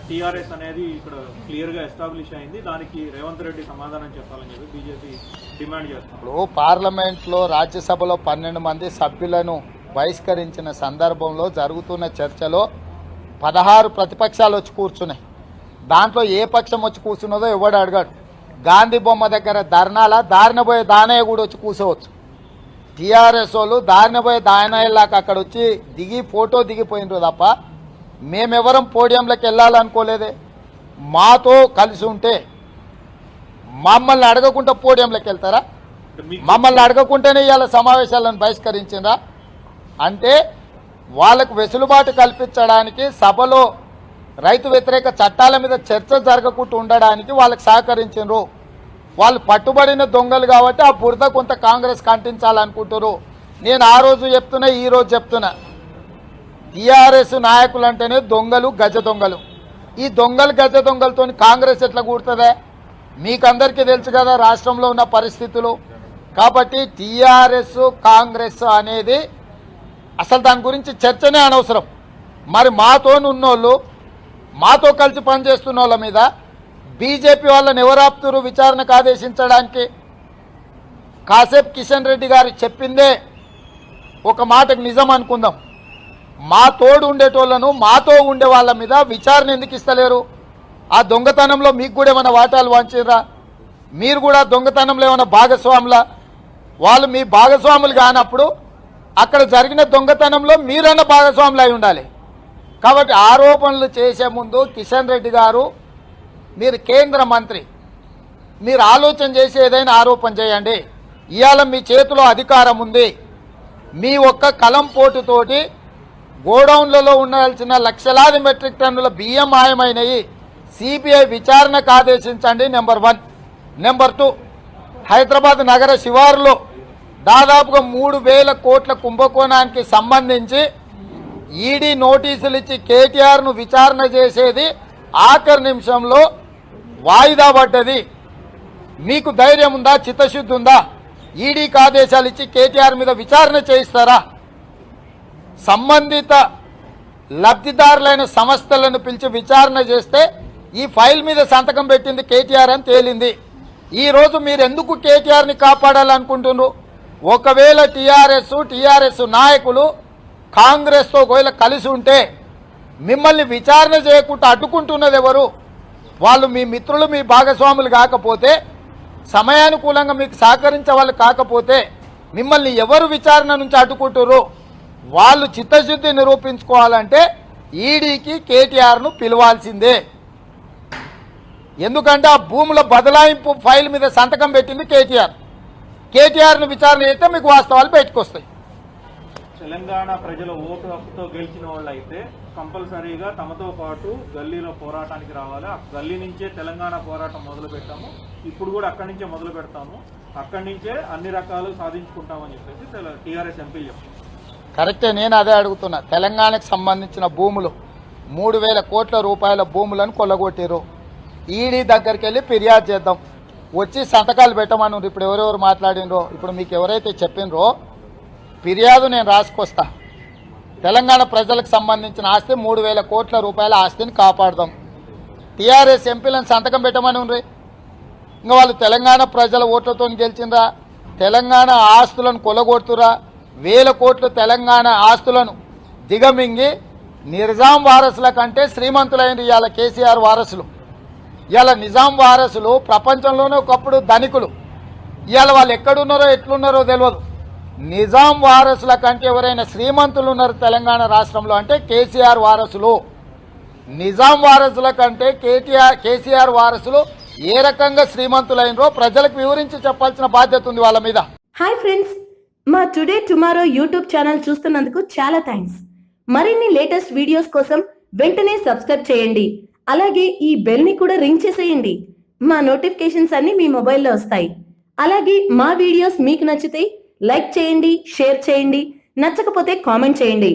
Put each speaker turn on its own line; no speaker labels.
TRS అనేది ఇక్కడ క్లియర్గా ఎస్టాబ్లిష్ అయింది, దానికి రేవంత్ రెడ్డి సమాధానం చెప్పాలని చెప్పి బీజేపీ డిమాండ్ చేస్తున్నారు.
ఇప్పుడు పార్లమెంట్లో రాజ్యసభలో 12 మంది సభ్యులను బహిష్కరించిన సందర్భంలో జరుగుతున్న చర్చలో 16 ప్రతిపక్షాలు వచ్చి కూర్చున్నాయి. దాంట్లో ఏ పక్షం వచ్చి కూర్చున్నదో ఎవడు అడగాడు. గాంధీ బొమ్మ దగ్గర ధర్నాల దారిన పోయే దానయ్య కూడా వచ్చి కూర్చోవచ్చు. టీఆర్ఎస్ వాళ్ళు దారిన పోయే దానయ్యలాగా అక్కడ వచ్చి దిగి ఫోటో దిగిపోయినరు తప్ప మేమెవరం పోడియంలోకి వెళ్ళాలనుకోలేదే. మాతో కలిసి ఉంటే మమ్మల్ని అడగకుండా పోడియంలోకి వెళ్తారా? మమ్మల్ని అడగకుంటేనే ఇవాళ సమావేశాలను బహిష్కరించిందా? అంటే వాళ్ళకు వెసులుబాటు కల్పించడానికి సభలో రైతు వ్యతిరేక చట్టాల మీద చర్చ జరగకుండా ఉండడానికి వాళ్ళకి సహకరించారు. వాళ్ళు పట్టుబడిన దొంగలు కాబట్టి ఆ బురద కొంత కాంగ్రెస్ కంటించాలనుకుంటారు. నేను ఆ రోజు చెప్తున్నా, ఈ రోజు చెప్తున్నా, టీఆర్ఎస్ నాయకులు అంటేనే దొంగలు, గజ దొంగలు. ఈ దొంగలు గజ దొంగలతో కాంగ్రెస్ ఎట్లా కూడుతుందా? మీకందరికీ తెలుసు కదా రాష్ట్రంలో ఉన్న పరిస్థితులు. కాబట్టి టీఆర్ఎస్ కాంగ్రెస్ అనేది అసలు దాని గురించి చర్చనే అనవసరం. మరి మాతోనున్నోళ్ళు, మాతో కలిసి పనిచేస్తున్న వాళ్ళ మీద బీజేపీ వాళ్ళని ఎవరు ఆపుతురు విచారణకు ఆదేశించడానికి? కాసేపు కిషన్ రెడ్డి గారు చెప్పిందే ఒక మాటకు నిజం అనుకుందాం. మా తోడు ఉండేటోళ్లను, మాతో ఉండే వాళ్ళ మీద విచారణ ఎందుకు ఇస్తలేరు? ఆ దొంగతనంలో మీకు కూడా ఏమైనా వాటాలు వాంచిర్రా? మీరు కూడా దొంగతనంలో ఏమైనా భాగస్వాములా? వాళ్ళు మీ భాగస్వాములు కానప్పుడు అక్కడ జరిగిన దొంగతనంలో మీరన్న భాగస్వాములు అయి ఉండాలి. కాబట్టి ఆరోపణలు చేసే ముందు కిషన్ రెడ్డి గారు, మీరు కేంద్ర మంత్రి, మీరు ఆలోచన చేసి ఏదైనా ఆరోపణ చేయండి. ఇవాళ మీ చేతిలో అధికారం ఉంది. మీ ఒక్క కలం పోటుతోటి గోడౌన్లలో ఉండాల్సిన లక్షలాది మెట్రిక్ టన్నుల బియ్యం మాయమైనవి. సిబిఐ విచారణకు ఆదేశించండి. నెంబర్ 1. నెంబర్ 2, హైదరాబాద్ నగర శివారులో దాదాపుగా 3,000 కోట్ల కుంభకోణానికి సంబంధించి ఈడీ నోటీసులు ఇచ్చి కేటీఆర్ను విచారణ చేసేది ఆఖరి నిమిషంలో వాయిదా పడ్డది. మీకు ధైర్యం ఉందా? చిత్తశుద్ధి ఉందా? ఈడీకి ఆదేశాలు ఇచ్చి కేటీఆర్ మీద విచారణ చేయిస్తారా? సంబంధిత లబ్ధిదారులైన సంస్థలను పిలిచి విచారణ చేస్తే ఈ ఫైల్ మీద సంతకం పెట్టింది కేటీఆర్ అని తేలింది. ఈరోజు మీరు ఎందుకు కేటీఆర్ని కాపాడాలనుకుంటున్నారు? ఒకవేళ టీఆర్ఎస్ నాయకులు కాంగ్రెస్తో ఒకవేళ కలిసి ఉంటే మిమ్మల్ని విచారణ చేయకుండా అడ్డుకుంటున్నది ఎవరు? వాళ్ళు మీ మిత్రులు, మీ భాగస్వాములు కాకపోతే, సమయానుకూలంగా మీకు సహకరించే వాళ్ళు కాకపోతే మిమ్మల్ని ఎవరు విచారణ నుంచి అడ్డుకుంటున్నారు? వాళ్ళు చిత్తశుద్ధి నిరూపించుకోవాలంటే ఈడీకి కేటీఆర్ను పిలవాల్సిందే. ఎందుకంటే ఆ భూముల బదలాయింపు ఫైల్ మీద సంతకం పెట్టింది కేటీఆర్ను విచారణ చేస్తే మీకు వాస్తవాలు బయటకొస్తాయి.
తెలంగాణ ప్రజల ఓటు హక్కుతో గెలిచిన వాళ్ళు అయితే కంపల్సరీగా తమతో పాటు గల్లీలో పోరాటానికి రావాలి. ఆ గల్లీ నుంచే తెలంగాణ పోరాటం మొదలు పెట్టాము, ఇప్పుడు కూడా అక్కడి నుంచే మొదలు పెడతాము, అక్కడి నుంచే అన్ని రకాలు సాధించుకుంటామని చెప్పేసి టీఆర్ఎస్ ఎంపీలు చెప్తున్నారు.
కరెక్టే, నేను అదే అడుగుతున్నా. తెలంగాణకు సంబంధించిన భూములు 3,000 కోట్ల రూపాయల భూములను కొల్లగొట్టారు. ఈడీ దగ్గరికి వెళ్ళి ఫిర్యాదు చేద్దాం, వచ్చి సంతకాలు పెట్టమని ఇప్పుడు ఎవరెవరు మాట్లాడినరో, ఇప్పుడు మీకు ఎవరైతే చెప్పినరో ఫిర్యాదు నేను రాసుకొస్తా. తెలంగాణ ప్రజలకు సంబంధించిన ఆస్తి 3,000 కోట్ల రూపాయల ఆస్తిని కాపాడదాం. టీఆర్ఎస్ ఎంపీలను సంతకం పెట్టమని ఉండ్రి. ఇంకా వాళ్ళు తెలంగాణ ప్రజల ఓట్లతో గెలిచిండ్రా? తెలంగాణ ఆస్తులను కొల్లగొడుతురా? 1,000 కోట్లు తెలంగాణ ఆస్తులను దిగమింగి నిజాం వారసుల కంటే శ్రీమంతులైన ఇవాళ కేసీఆర్ వారసులు. ఇవాళ నిజాం వారసులు ప్రపంచంలోనే ఒకప్పుడు ధనికులు. ఇవాళ వాళ్ళు ఎక్కడున్నారో ఎట్లున్నారో తెలియదు. నిజాం వారసుల కంటే ఎవరైనా శ్రీమంతులు ఉన్నారు తెలంగాణ రాష్ట్రంలో అంటే కేసీఆర్ వారసులు. నిజాం వారసుల కంటే కేసీఆర్ వారసులు ఏ రకంగా శ్రీమంతులైనరో ప్రజలకు వివరించి చెప్పాల్సిన బాధ్యత ఉంది వాళ్ళ మీద.
హాయ్ ఫ్రెండ్స్, మా టుడే టుమారో యూట్యూబ్ ఛానల్ చూస్తున్నందుకు చాలా థ్యాంక్స్. మరిన్ని లేటెస్ట్ వీడియోస్ కోసం వెంటనే సబ్స్క్రైబ్ చేయండి. అలాగే ఈ బెల్ ని కూడా రింగ్ చేసేయండి. మా నోటిఫికేషన్స్ అన్ని మీ మొబైల్లో వస్తాయి. అలాగే మా వీడియోస్ మీకు నచ్చితే లైక్ చేయండి, షేర్ చేయండి, నచ్చకపోతే కామెంట్ చేయండి.